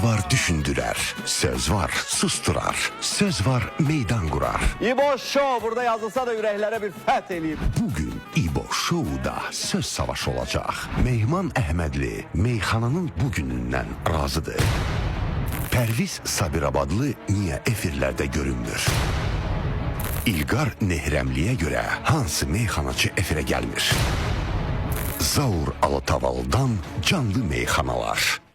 var düşündürer, söz var susturar, söz var meydan kurar. İbo Show burada yazılsa da yüreklere bir feth eləyib. Bugün İbo Show'da söz savaşı olacak. Mehman Əhmədli meyxananın bugünündən razıdır. Pərviz Sabirabadlı niye efirlerde görünmür? İlqar Nehrəmliyə göre hansı meyxanaçı efire gelmir? Zaur Alataval'dan canlı meyxanalar.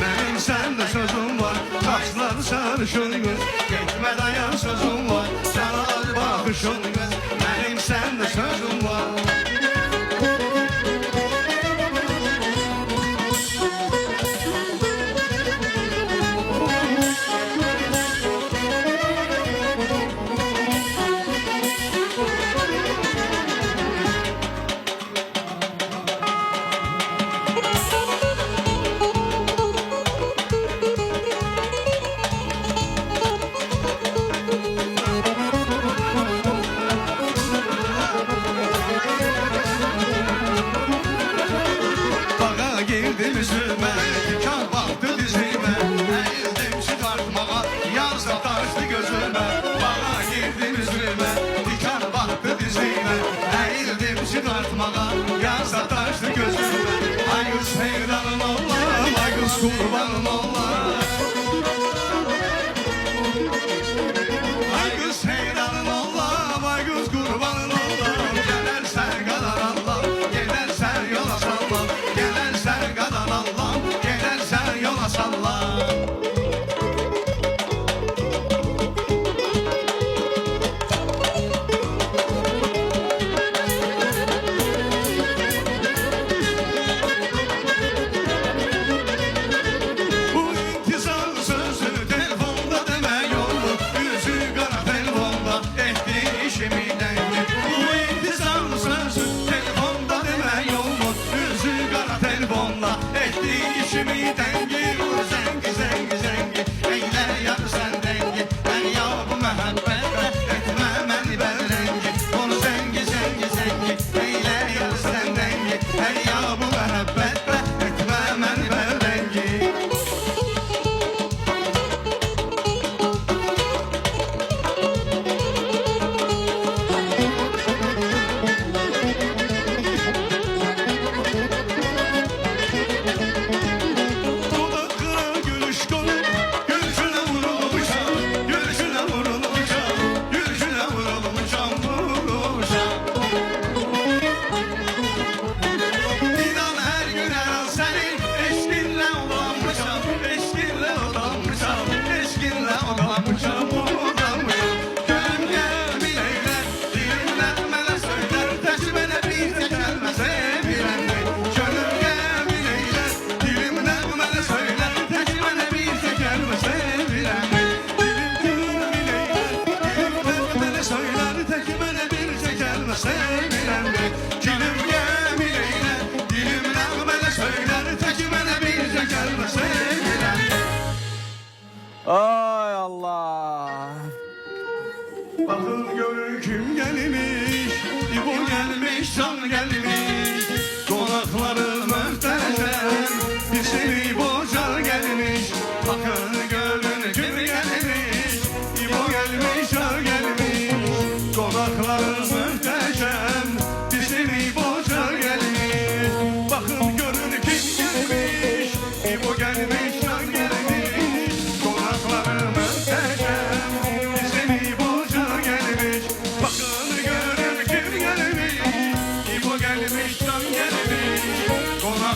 Benim sende sözüm var, saçlar sarışın göz. Gitme dayan sözüm var, sana al bakışın göz. Benim sende sözüm var. Kurbanım Allah. Ay kız heyranım Allah, ay kız kurbanım Allah. Gelersen kadar Allah, gidersen yola sallam. Gelersen kadar Allah, gidersen yola sallam.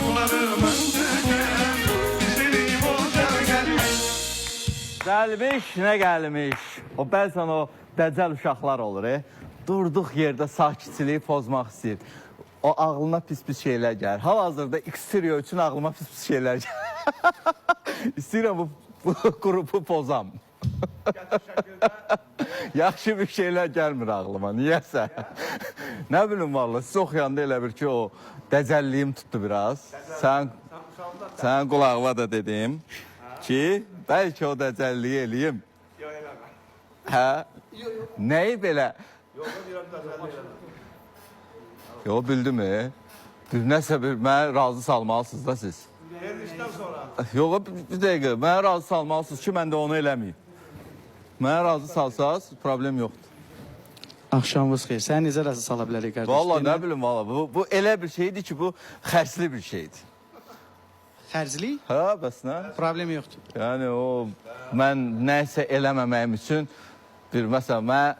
Oğlanım öldürken Güzelim olacak gelmiş. Gəlmiş, nə gəlmiş. O bəzən o dəcəl uşaqlar olur. Durduq yerdə sakitçiliyi pozmaq istəyir. O ağlına pis-pis şeylər gəlir. Hal-hazırda Xperia üçün ağlıma pis-pis şeylər gəlir. İstəyirəm bu qrupu pozam. Yaxşı bir şeylər gəlmir ağlıma, niyəsə. Nə bilim valla, siz oxuyanda elə bir ki, o dəcəlliyim tutdu biraz. Sən qulağıma da dedim ki, bəlkə o dəcəlliyi eləyim. Hə? Nəyi belə? Yox, bildim. Nəsə bir, mənə razı salmalısınız da siz. Yox, bir dəqiqə, mənə razı salmalısınız ki, mən də onu eləməyim. Mənə razı salsaz, problem yoxdur. Axşamınız xeyir. Sən necə razı sala bilərik qardaş? Valla nə bilim, valla. Bu elə bir şeydir ki, bu xərcli bir şeydir. Xərcli? Hə, bəs nə? Problem yoxdur. Yəni o, mən nəsə eləməməyim üçün, bir məsələn, mən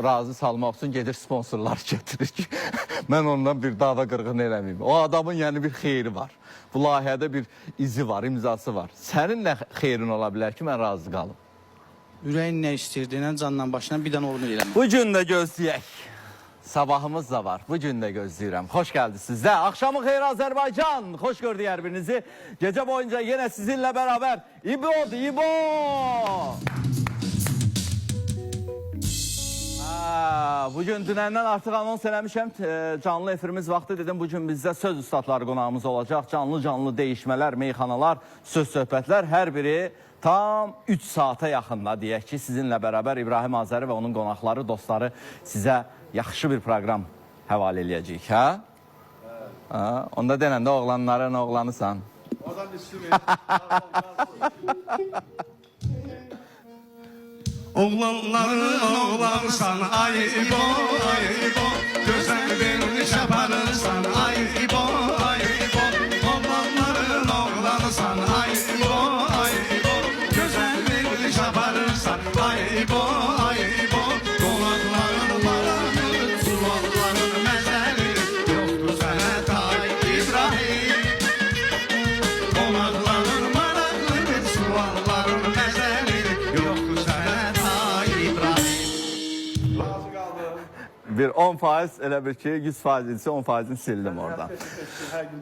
razı salmaq üçün gedir sponsorlar getirir ki, mən ondan bir dava qırğın eləməyim. O adamın yəni bir xeyri var. Bu layihədə bir izi var, imzası var. Sənin nə xeyrin ola bilər ki, mən razı qalım? Ürəyin nə istəyirdiyindən candan başına bir dənə olunu eləmə. Bu gün də gözləyək. Sabahımız da var. Bu gün də gözləyirəm. Xoş gəldiniz sizdə. Akşamı xeyir Azərbaycan. Xoş gördük hər birinizi. Gecə boyunca yenə sizinlə bərabər İbo'dur, İbo. Bugün dünəndən artıq anons eləmişəm. Canlı efirimiz vaxtı dedim. Bugün bizdə söz ustadları qonağımız olacaq. Canlı deyişmələr, meyxanalar, söz söhbətlər. Hər biri tam 3 saata yaxında deyək ki, sizinlə bərabər İbrahim Azəri və onun qonaqları, dostları sizə yaxşı bir proqram həvalə eləyəcəyik, hə? Onda denəndə oğlanların oğlanısan. Oradan üstü Oğlanların oğlansan ay İbo, ay İbo. Gözəl vermiş aparırsan ay İbo, ay İbo. Oğlanların oğlansan ay İbo, ay İbo. Gözəl vermiş aparırsan ay İbo, ay İbo. Qonaqların maraqlı, sualların məzəli. Yoxdur sənə tay İbrahim. Qonaqların maraqlı, sualların məzəli. Yoxdur sənə tay İbrahim. Razı qaldım. Bir 10% elə bir ki, 100% ise 10%'ini sildim oradan. Hər gün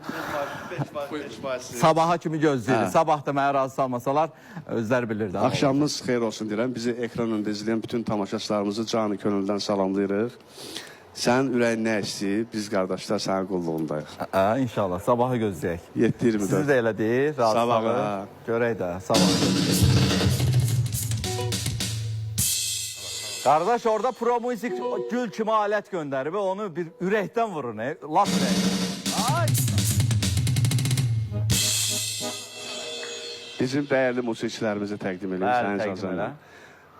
5%. Sabaha kimi gözləyirik. Sabah da mənə razı salmasalar, özləri bilirdi. Axşamınız xeyir olsun deyirəm. Bizi ekran önündə izləyən bütün tamaşaçılarımızı canı könüldən salamlayırıq. Sən ürəyin nə istəyir? Biz qardaşlar sənin qulluğundayıq. İnşallah, sabahı gözləyək. 7:24. Sizi də elə deyir, razı Sabaha. salın. Görək də, sabahı gözləyək. Qardaş orada pro müzik gül kimi alət göndərib və onu bir ürəkdən vurur, laf ürək. Ay! Bizim dəyərli musiqiçilərimizi təqdim edirəm. Bəli, Sənin təqdim icazənlə. elə.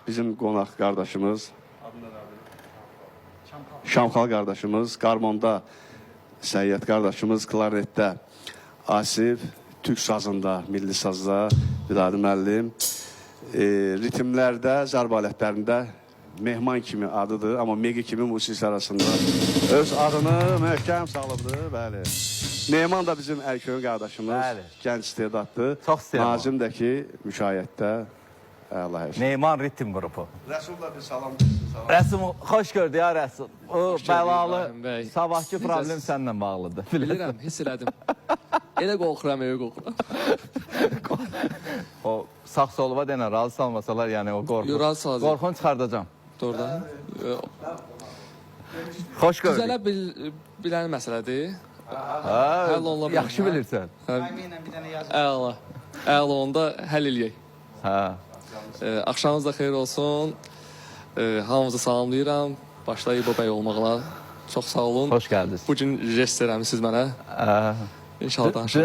Bizim qonaq qardaşımız Şamxal qardaşımız, qarmonda Səyyad qardaşımız, klarnetdə Asif, türk sazında, milli sazda Vidadi müəllim, ritmlərdə, zərb alətlərində Mehman kimi adıdır, amma Megi kimi musiqisi arasında öz adını möhkəm salıbdır, bəli. Neyman da bizim ərköyün qardaşımız, Bəli. gənc istedaddır. Çox istəyirəm. Nazim də ki, müşayiətdə əla hər şey. Neyman Ritim qrupu. Rəsul da bir salam desin, salam. Rəsul, xoş gördük ya Rəsul. O bəlalı, İbrahim bəy. sabahki problem Necəsiz? səninlə bağlıdır. Bilirəm, hiss elədim. Elə qorxuram, elə qorxuram. O sağ soluma denən razı salmasalar, yəni o qorxu. Yo, razı salacağım. Qorxunu çıxardacam. Doğrudan. Xoş gördük. Düzələ bilən məsələdir. Hə, həll oluna bilər, yaxşı hə? bilirsən. Əminlə bir dənə yaz. Əla. Əla onda həll eləyək. Hə. Axşamınız da xeyir olsun. Hamınızı salamlayıram. Başda İbo bəy olmaqla. Çox sağ olun. Xoş gəldiniz. Bugün jest eləmisiniz mənə. İnşallah danışırıq.